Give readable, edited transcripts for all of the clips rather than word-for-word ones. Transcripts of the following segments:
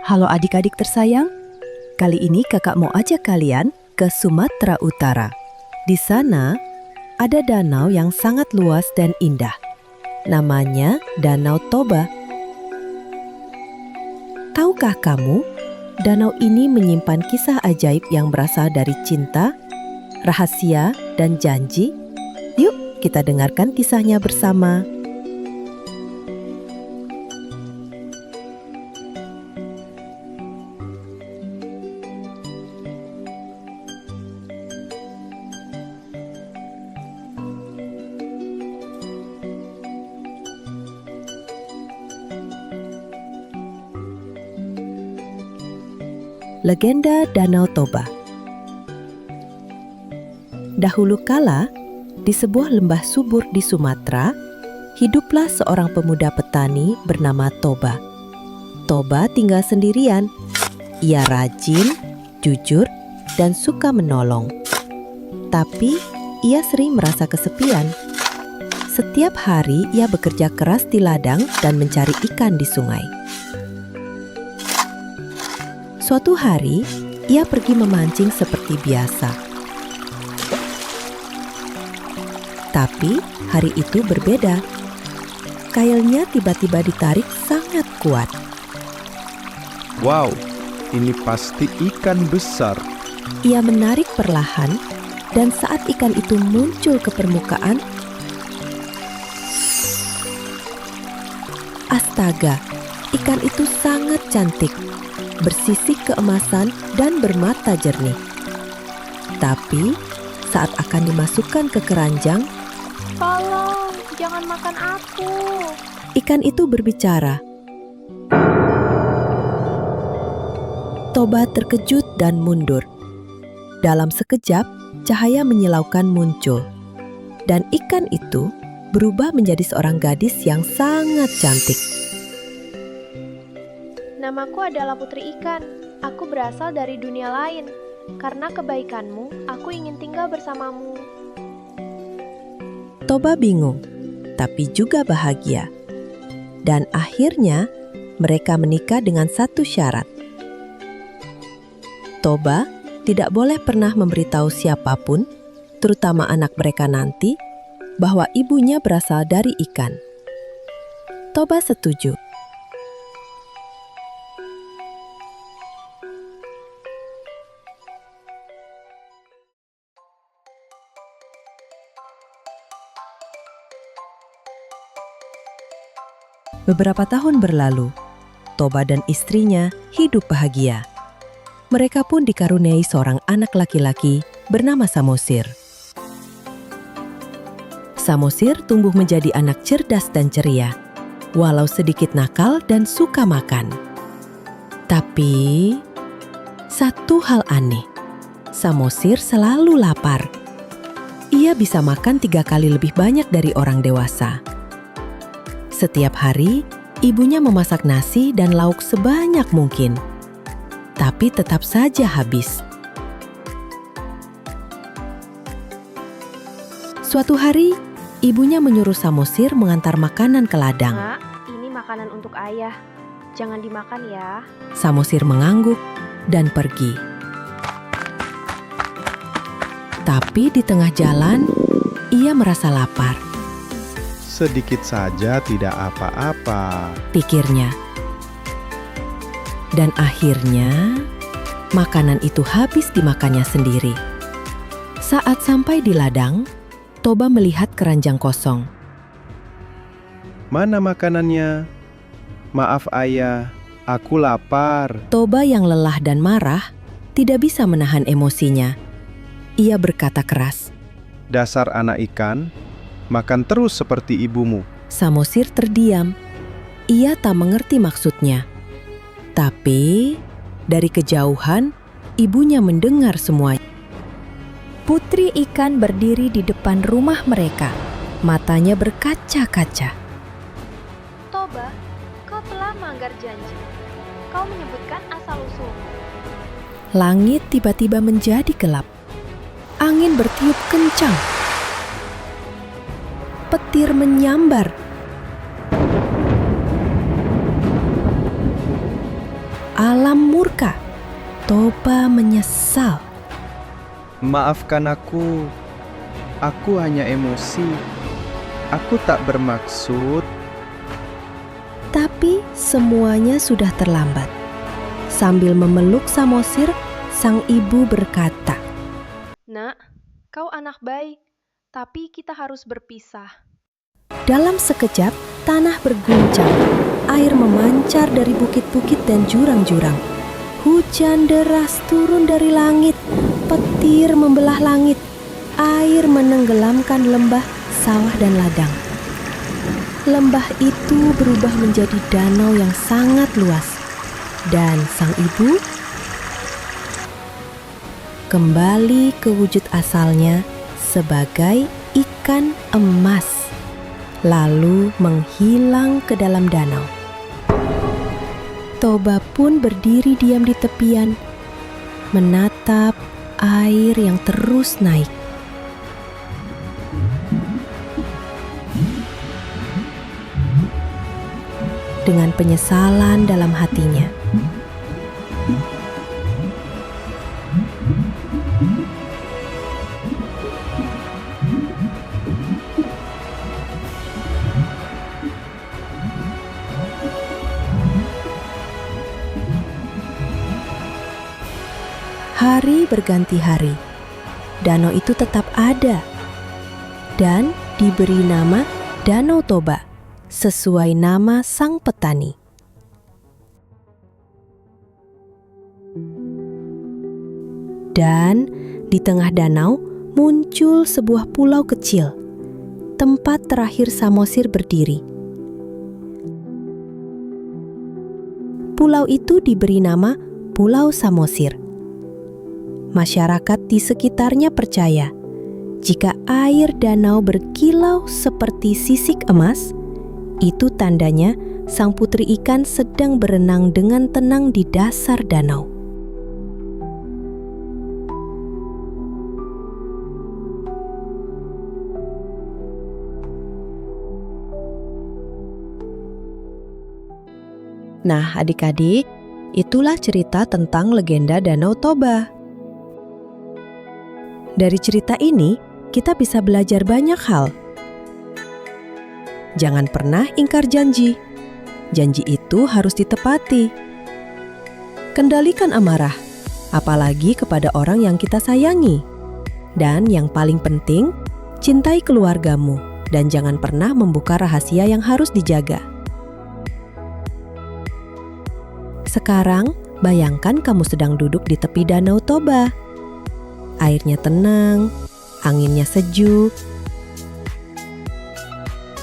Halo adik-adik tersayang, kali ini kakak mau ajak kalian ke Sumatera Utara. Di sana ada danau yang sangat luas dan indah. Namanya Danau Toba. Tahukah kamu, danau ini menyimpan kisah ajaib yang berasal dari cinta, rahasia, dan janji? Yuk kita dengarkan kisahnya bersama. Legenda Danau Toba. Dahulu kala, di sebuah lembah subur di Sumatera, hiduplah seorang pemuda petani bernama Toba. Toba tinggal sendirian. Ia rajin, jujur, dan suka menolong. Tapi, ia sering merasa kesepian. Setiap hari ia bekerja keras di ladang dan mencari ikan di sungai. Suatu hari, ia pergi memancing seperti biasa. Tapi, hari itu berbeda. Kailnya tiba-tiba ditarik sangat kuat. Wow, ini pasti ikan besar. Ia menarik perlahan, dan saat ikan itu muncul ke permukaan, astaga, ikan itu sangat cantik, bersisik keemasan dan bermata jernih. Tapi, saat akan dimasukkan ke keranjang, "Tolong, jangan makan aku." ikan itu berbicara. Toba terkejut dan mundur. Dalam sekejap, cahaya menyilaukan muncul. Dan ikan itu berubah menjadi seorang gadis yang sangat cantik. Namaku adalah Putri Ikan. Aku berasal dari dunia lain. Karena kebaikanmu, aku ingin tinggal bersamamu. Toba bingung, tapi juga bahagia. Dan akhirnya, mereka menikah dengan satu syarat. Toba tidak boleh pernah memberitahu siapapun, terutama anak mereka nanti, bahwa ibunya berasal dari ikan. Toba setuju. Beberapa tahun berlalu, Toba dan istrinya hidup bahagia. Mereka pun dikaruniai seorang anak laki-laki bernama Samosir. Samosir tumbuh menjadi anak cerdas dan ceria, walau sedikit nakal dan suka makan. Tapi, satu hal aneh, Samosir selalu lapar. Ia bisa makan 3 kali lebih banyak dari orang dewasa. Setiap hari, ibunya memasak nasi dan lauk sebanyak mungkin, tapi tetap saja habis. Suatu hari, ibunya menyuruh Samosir mengantar makanan ke ladang. Nak, ini makanan untuk ayah. Jangan dimakan ya. Samosir mengangguk dan pergi. Tapi di tengah jalan, ia merasa lapar. Sedikit saja tidak apa-apa. Pikirnya. Dan akhirnya, makanan itu habis dimakannya sendiri. Saat sampai di ladang, Toba melihat keranjang kosong. Mana makanannya? Maaf ayah, aku lapar. Toba yang lelah dan marah tidak bisa menahan emosinya. Ia berkata keras. Dasar anak ikan, makan terus seperti ibumu. Samosir terdiam. Ia tak mengerti maksudnya. Tapi, dari kejauhan, ibunya mendengar semuanya. Putri ikan berdiri di depan rumah mereka. Matanya berkaca-kaca. Toba, kau telah melanggar janji. Kau menyebutkan asal-usulmu. Langit tiba-tiba menjadi gelap. Angin bertiup kencang. Petir menyambar. alam murka. Toba menyesal. Maafkan aku. Aku hanya emosi. Aku tak bermaksud. Tapi semuanya sudah terlambat. Sambil memeluk Samosir, sang ibu berkata, Nak, kau anak baik, tapi kita harus berpisah. dalam sekejap tanah berguncang, air memancar dari bukit-bukit dan jurang-jurang. Hujan deras turun dari langit, petir membelah langit, air menenggelamkan lembah, sawah dan ladang. Lembah itu berubah menjadi danau yang sangat luas, dan sang ibu kembali ke wujud asalnya sebagai ikan emas, lalu menghilang ke dalam danau. Toba pun berdiri diam di tepian, menatap air yang terus naik. Dengan penyesalan dalam hatinya. Hari berganti hari, danau itu tetap ada dan diberi nama Danau Toba sesuai nama sang petani. Dan di tengah danau muncul sebuah pulau kecil, tempat terakhir Samosir berdiri. Pulau itu diberi nama Pulau Samosir. Masyarakat di sekitarnya percaya, jika air danau berkilau seperti sisik emas, itu tandanya sang putri ikan sedang berenang dengan tenang di dasar danau. Nah, adik-adik, itulah cerita tentang legenda Danau Toba. Dari cerita ini, kita bisa belajar banyak hal. Jangan pernah ingkar janji. Janji itu harus ditepati. Kendalikan amarah, apalagi kepada orang yang kita sayangi. Dan yang paling penting, cintai keluargamu dan jangan pernah membuka rahasia yang harus dijaga. Sekarang, bayangkan kamu sedang duduk di tepi Danau Toba. Airnya tenang, anginnya sejuk,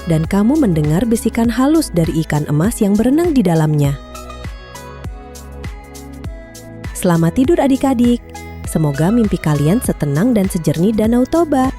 dan kamu mendengar bisikan halus dari ikan emas yang berenang di dalamnya. Selamat tidur adik-adik. Semoga mimpi kalian setenang dan sejernih Danau Toba.